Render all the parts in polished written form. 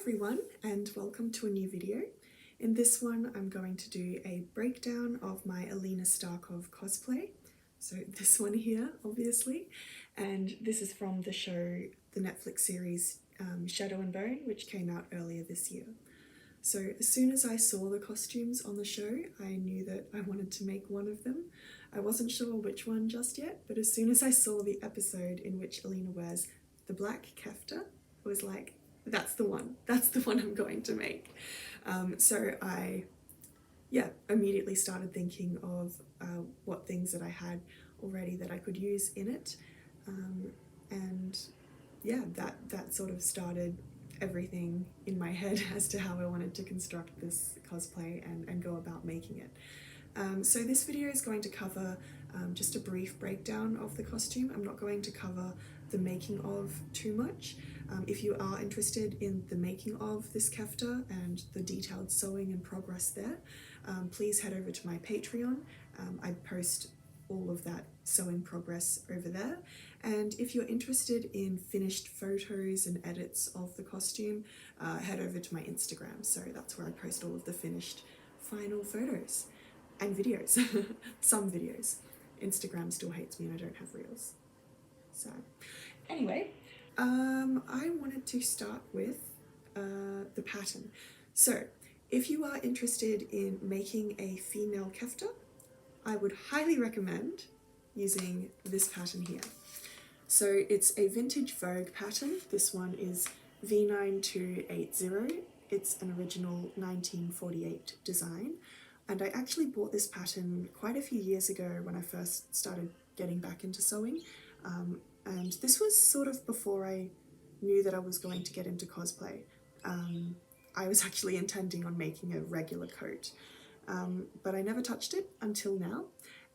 everyone, and welcome to a new video. In this one I'm going to do a breakdown of my Alina Starkov cosplay. So this one here, obviously, and this is from the show, the Netflix series Shadow and Bone, which came out earlier this year. So as soon as I saw the costumes on the show, I knew that I wanted to make one of them. I wasn't sure which one just yet, but as soon as I saw the episode in which Alina wears the black Kefta, I was like, that's the one I'm going to make. So I immediately started thinking of what things that I had already that I could use in it, and yeah, that sort of started everything in my head as to how I wanted to construct this cosplay and go about making it. So this video is going to cover just a brief breakdown of the costume. I'm not going to cover the making of too much. If you are interested in the making of this Kefta and the detailed sewing and progress there, please head over to my Patreon. I post all of that sewing progress over there. And if you're interested in finished photos and edits of the costume, head over to my Instagram. So that's where I post all of the finished final photos and videos. Some videos. Instagram still hates me and I don't have reels. So anyway, I wanted to start with the pattern. So if you are interested in making a female Kefta, I would highly recommend using this pattern here. So it's a vintage Vogue pattern. This one is V9280. It's an original 1948 design. And I actually bought this pattern quite a few years ago when I first started getting back into sewing. And this was sort of before I knew that I was going to get into cosplay. I was actually intending on making a regular coat, but I never touched it until now,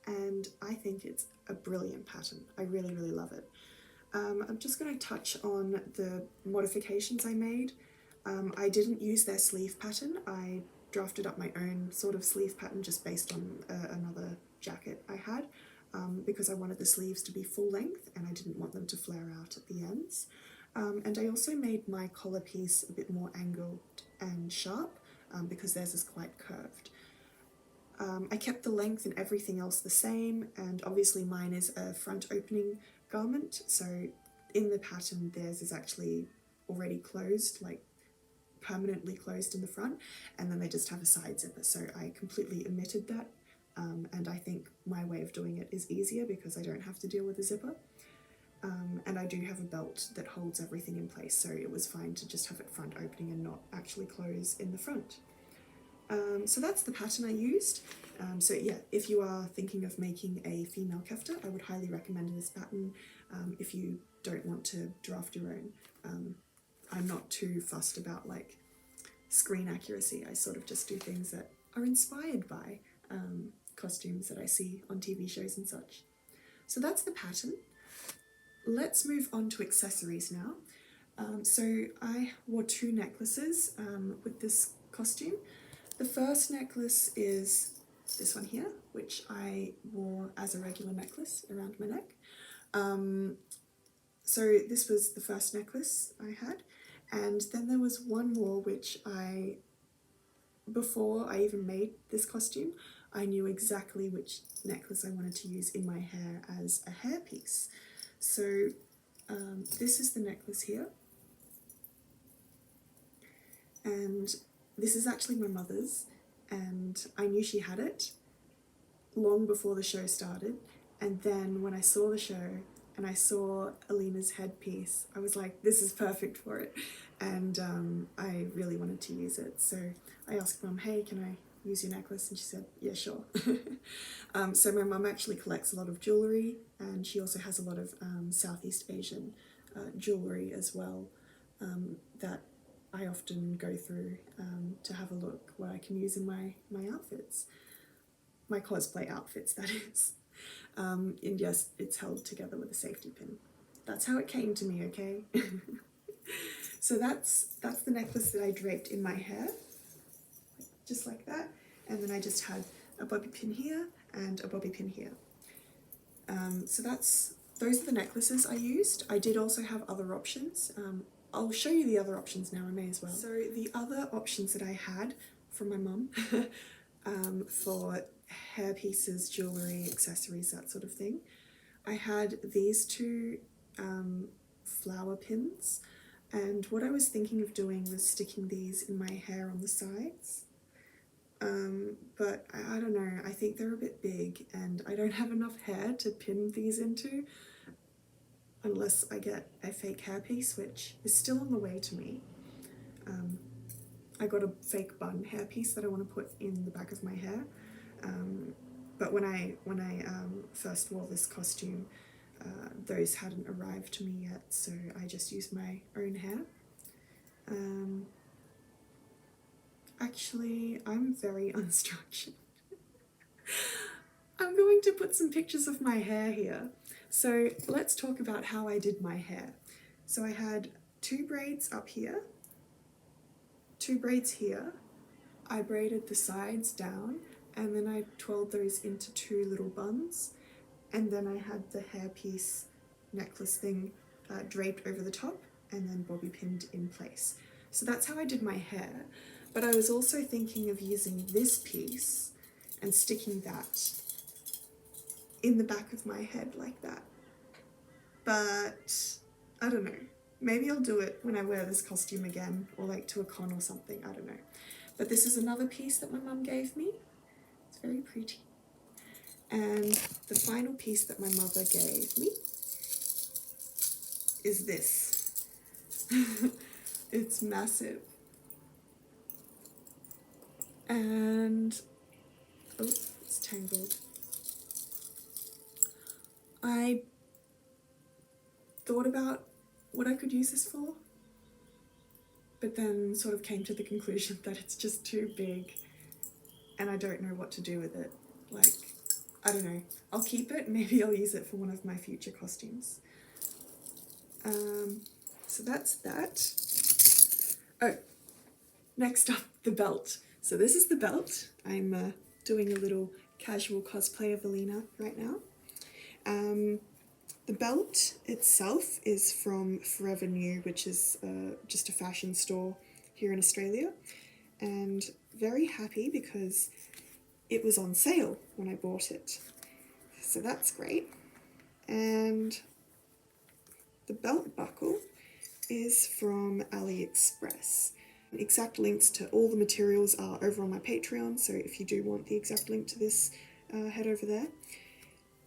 and I think it's a brilliant pattern. I really, really love it. I'm just going to touch on the modifications I made. I didn't use their sleeve pattern. I drafted up my own sort of sleeve pattern just based on another jacket I had. Because I wanted the sleeves to be full length and I didn't want them to flare out at the ends. And I also made my collar piece a bit more angled and sharp because theirs is quite curved. I kept the length and everything else the same, and obviously mine is a front opening garment, so in the pattern theirs is actually already closed, like permanently closed in the front, and then they just have a side zipper, so I completely omitted that. And I think my way of doing it is easier because I don't have to deal with a zipper. And I do have a belt that holds everything in place, so it was fine to just have it front opening and not actually close in the front. So that's the pattern I used. So yeah, if you are thinking of making a female Kefta, I would highly recommend this pattern if you don't want to draft your own. I'm not too fussed about like screen accuracy. I sort of just do things that are inspired by costumes that I see on TV shows and such. So that's the pattern. Let's move on to accessories now. So I wore two necklaces with this costume. The first necklace is this one here, which I wore as a regular necklace around my neck. So this was the first necklace I had, and then there was one more which before I even made this costume, I knew exactly which necklace I wanted to use in my hair as a hairpiece. So this is the necklace here, and this is actually my mother's, and I knew she had it long before the show started, and then when I saw the show and I saw Alina's headpiece, I was like, this is perfect for it, and I really wanted to use it. So I asked Mum, hey, can I use your necklace? And she said, yeah, sure. So my mum actually collects a lot of jewellery, and she also has a lot of Southeast Asian jewellery as well that I often go through to have a look what I can use in my outfits. My cosplay outfits, that is. And yes, it's held together with a safety pin. That's how it came to me, okay? So that's the necklace that I draped in my hair, just like that. And then I just had a bobby pin here and a bobby pin here. So those are the necklaces I used. I did also have other options. I'll show you the other options now, I may as well. So the other options that I had from my mum for hair pieces, jewellery, accessories, that sort of thing, I had these two flower pins, and what I was thinking of doing was sticking these in my hair on the sides. But I don't know, I think they're a bit big and I don't have enough hair to pin these into unless I get a fake hairpiece, which is still on the way to me. I got a fake bun hairpiece that I want to put in the back of my hair, but when I first wore this costume, those hadn't arrived to me yet, so I just used my own hair. Actually, I'm very unstructured. I'm going to put some pictures of my hair here. So let's talk about how I did my hair. So I had 2 braids up here, 2 braids here. I braided the sides down, and then I twirled those into 2 little buns, and then I had the hairpiece necklace thing draped over the top and then bobby pinned in place. So that's how I did my hair. But I was also thinking of using this piece and sticking that in the back of my head like that. But I don't know, maybe I'll do it when I wear this costume again, or like to a con or something, I don't know. But this is another piece that my mum gave me. It's very pretty. And the final piece that my mother gave me is this. It's massive. And, oh, it's tangled. I thought about what I could use this for, but then sort of came to the conclusion that it's just too big and I don't know what to do with it. Like, I don't know, I'll keep it, maybe I'll use it for one of my future costumes. So that's that. Oh, next up, the belt. So this is the belt. I'm doing a little casual cosplay of Alina right now. The belt itself is from Forever New, which is just a fashion store here in Australia, and very happy because it was on sale when I bought it. So that's great. And the belt buckle is from AliExpress. Exact links to all the materials are over on my Patreon, so if you do want the exact link to this, head over there.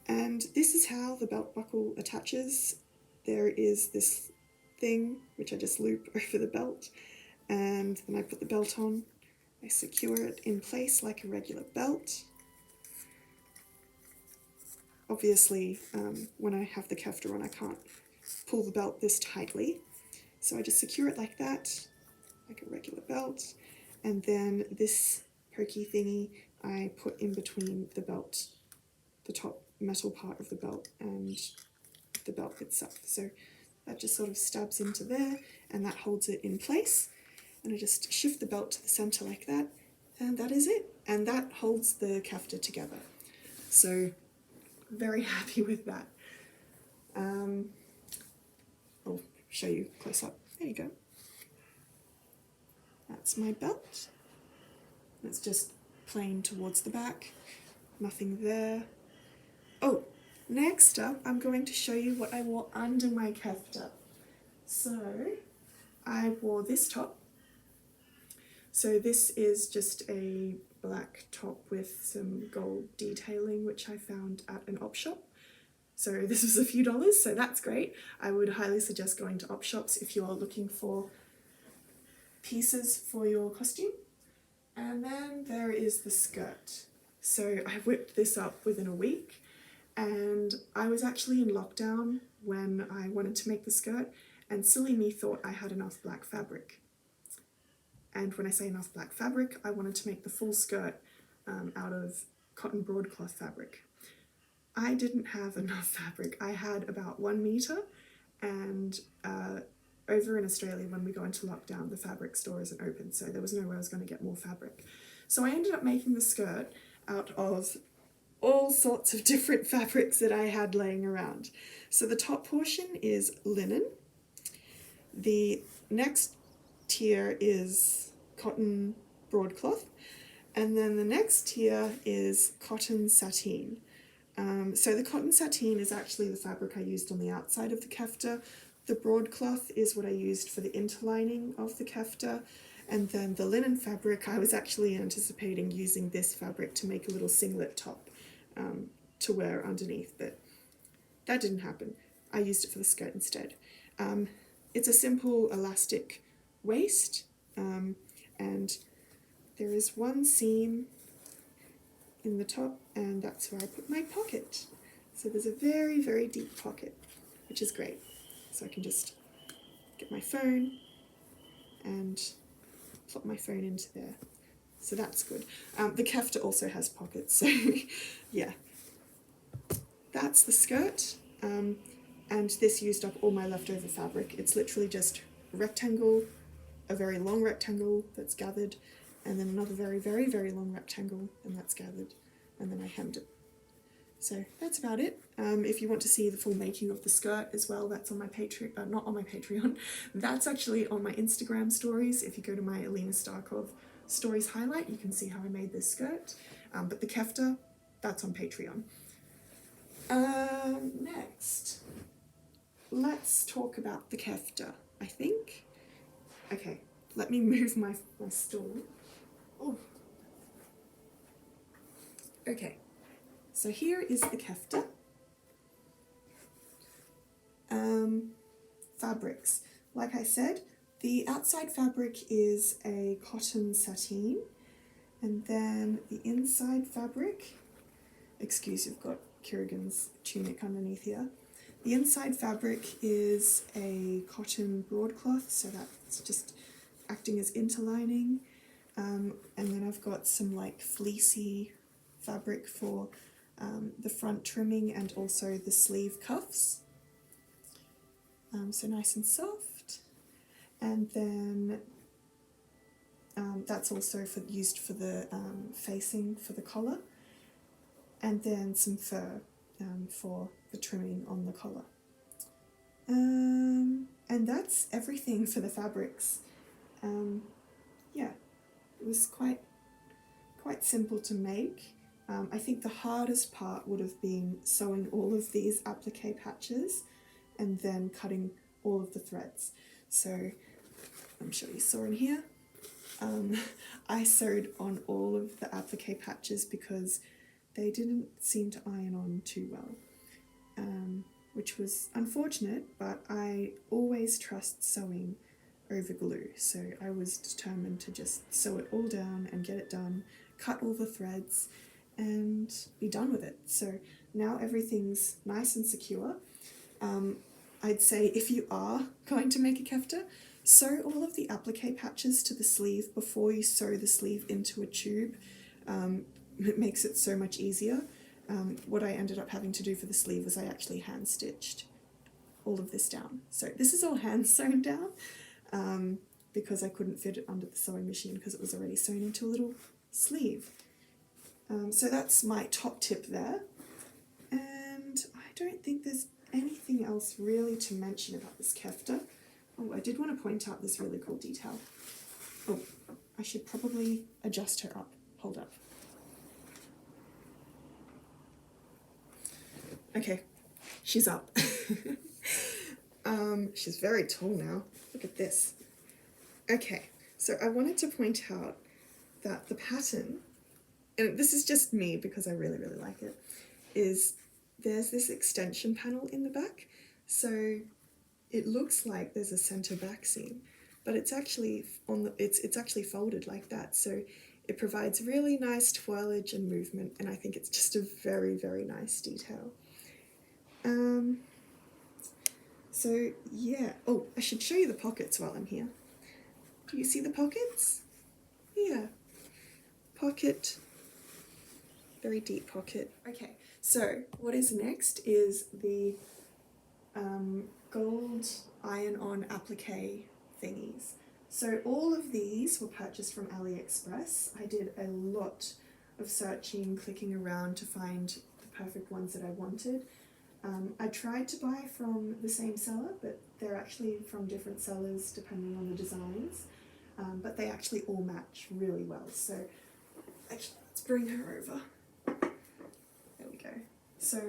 And this is how the belt buckle attaches. There is this thing which I just loop over the belt, and then I put the belt on. I secure it in place like a regular belt. Obviously, when I have the Kefta on, I can't pull the belt this tightly, so I just secure it like that, like a regular belt, and then this pokey thingy I put in between the belt, the top metal part of the belt, and the belt itself. So that just sort of stabs into there, and that holds it in place. And I just shift the belt to the center like that, and that is it. And that holds the Kefta together. So very happy with that. I'll show you close up. There you go. That's my belt. It's just plain towards the back, nothing there. Oh, next up I'm going to show you what I wore under my Kefta. So I wore this top. So this is just a black top with some gold detailing, which I found at an op shop. So this was a few dollars, so that's great. I would highly suggest going to op shops if you are looking for pieces for your costume. And then there is the skirt. So I whipped this up within a week, and I was actually in lockdown when I wanted to make the skirt, and silly me thought I had enough black fabric. And when I say enough black fabric, I wanted to make the full skirt out of cotton broadcloth fabric. I didn't have enough fabric. I had about 1 meter, and over in Australia when we go into lockdown, the fabric store isn't open, so there was no way I was going to get more fabric. So I ended up making the skirt out of all sorts of different fabrics that I had laying around. So the top portion is linen. The next tier is cotton broadcloth, and then the next tier is cotton sateen. So the cotton sateen is actually the fabric I used on the outside of the kefta. The broadcloth is what I used for the interlining of the kefta, and then the linen fabric, I was actually anticipating using this fabric to make a little singlet top to wear underneath, but that didn't happen. I used it for the skirt instead. It's a simple elastic waist, and there is one seam in the top, and that's where I put my pocket. So there's a very, very deep pocket, which is great. So I can just get my phone and plop my phone into there. So that's good. The kefta also has pockets, so yeah. That's the skirt, and this used up all my leftover fabric. It's literally just a rectangle, a very long rectangle that's gathered, and then another very, very, very long rectangle, and that's gathered, and then I hemmed it. So that's about it. If you want to see the full making of the skirt as well, that's on my Patreon, not on my Patreon, that's actually on my Instagram stories. If you go to my Alina Starkov stories highlight, you can see how I made this skirt. But the kefta, that's on Patreon. Next, let's talk about the kefta, I think. Okay, let me move my stool. Oh. Okay, so here is the kefta. Fabrics. Like I said, the outside fabric is a cotton sateen, and then the inside fabric, excuse, you've got Kirigan's tunic underneath here. The inside fabric is a cotton broadcloth, so that's just acting as interlining. And then I've got some like fleecy fabric for the front trimming and also the sleeve cuffs. So nice and soft. And then that's also used for the facing for the collar. And then some fur for the trimming on the collar. And that's everything for the fabrics. Yeah, it was quite simple to make. I think the hardest part would have been sewing all of these applique patches and then cutting all of the threads. So I'm sure you saw in here. I sewed on all of the applique patches because they didn't seem to iron on too well, which was unfortunate, but I always trust sewing over glue, so I was determined to just sew it all down and get it done, cut all the threads, and be done with it. So now everything's nice and secure. I'd say if you are going to make a kefta, sew all of the applique patches to the sleeve before you sew the sleeve into a tube. It makes it so much easier. What I ended up having to do for the sleeve was I actually hand stitched all of this down. So this is all hand sewn down because I couldn't fit it under the sewing machine because it was already sewn into a little sleeve. So that's my top tip there. And I don't think there's anything else really to mention about this kefta. Oh, I did want to point out this really cool detail. Oh, I should probably adjust her up. Hold up. Okay, she's up. She's very tall now. Look at this. Okay, so I wanted to point out that the pattern, and this is just me because I really, really like it, is there's this extension panel in the back. So it looks like there's a center back seam, but it's actually it's actually folded like that. So it provides really nice twirlage and movement, and I think it's just a very, very nice detail. So yeah, oh, I should show you the pockets while I'm here. Do you see the pockets? Yeah, pocket, very deep pocket. Okay, so what is next is the gold iron-on applique thingies. So all of these were purchased from AliExpress. I did a lot of searching, clicking around to find the perfect ones that I wanted. I tried to buy from the same seller, but they're actually from different sellers depending on the designs, but they actually all match really well. So actually, let's bring her over. There we go. So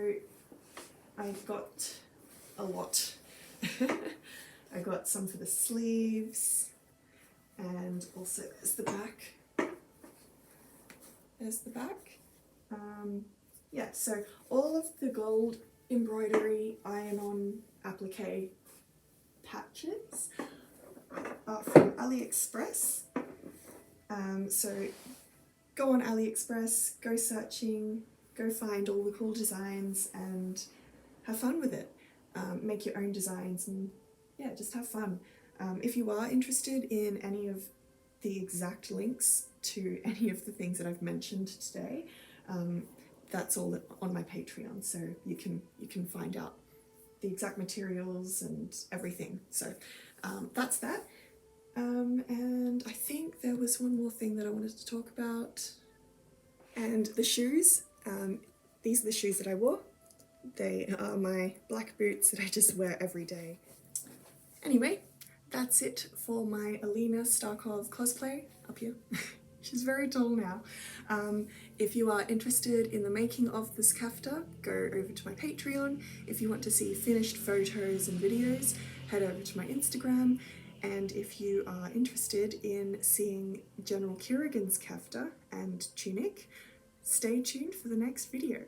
I got a lot. I got some for the sleeves, and also there's the back. There's the back. Yeah, so all of the gold embroidery iron-on applique patches are from AliExpress. So go on AliExpress, go searching, go find all the cool designs and have fun with it. Make your own designs and yeah, just have fun. If you are interested in any of the exact links to any of the things that I've mentioned today, that's all on my Patreon, so you can find out the exact materials and everything. So that's that. And I think there was one more thing that I wanted to talk about. And the shoes. These are the shoes that I wore. They are my black boots that I just wear every day. Anyway, that's it for my Alina Starkov cosplay up here. She's very tall now. If you are interested in the making of this Kefta, go over to my Patreon. If you want to see finished photos and videos, head over to my Instagram. And if you are interested in seeing General Kirigan's Kefta and tunic, stay tuned for the next video.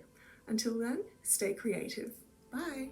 Until then, stay creative. Bye!